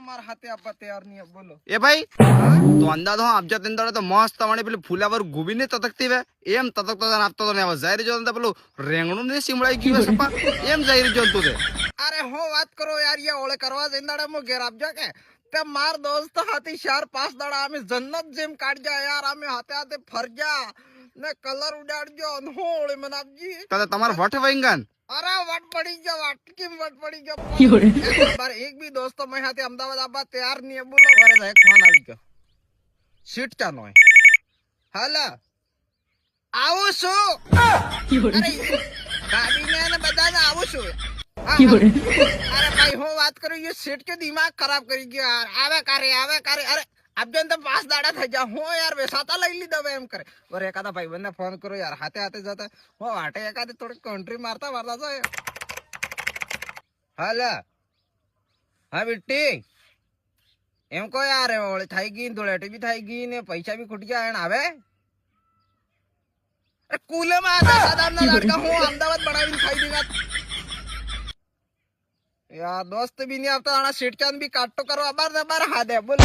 મારા હાથે આપવા તૈયાર નહીં બોલો એ ભાઈ તો અંદાજો આપજા તેંદાડે તો મસ્ત તમારે પેલી ફૂલાવર ગુબી ને તતકતી વે એમ તતકતો તને આપતો તો ને હવે જાહેર જો તો પેલું રેંગણું ને સીમળાઈ ગયું સપા એમ જાહેર જો તું તે અરે હું વાત કરો યાર યા ઓળે કરવા જઈંદાડે મો ઘેર આપજો કે તે માર દોસ્ત હાથી 4-5 દાડા અમે જન્નત જેમ કાઢજા યાર અમે હાથે હાથે ફરજા ને કલર ઉડાડજો અને હું ઓળે મને આપજી તો તમાર વટ વૈંગન અરે વટ પડી ગયો વાટકીમ વટ પડી ગયો બાર એક બી દોસ્તો મેં હાથે અમદાવાદ આવવા તૈયાર નહીં બોલો અરે એક ફોન આવી ગયો સીટ ચાનો હે હાલો આવું છું અરે ગાડી ને બધાને આવું છું અરે ભાઈ હું વાત કરું ये सीट के दिमाग खराब કરી ગયો યાર આવે કરે અરે આપજન તો 5 દાડા થઈ જા હું યાર બેસાતા લઈ લીધા એમ કરે ઓર એકાદા ભાઈ બંને ફોન કરો યાર હાથે હાથે જતા હો વાટે એકાદે થોડી કન્ટ્રી મારતા જો હાલો હા બેટી એમ કો યાર ઓળે થઈ ગઈ ધોળેટી બી થઈ ગઈ ને પૈસા બી ખૂટી ગયા એને આવે અરે કુલે માં દાદાના લડકા હું અમદાવાદ બનાવીને ખાઈ દીધા यार दोस्त भी नहीं आता आना सीट चांद भी काटो करो अबार हाथ है बोल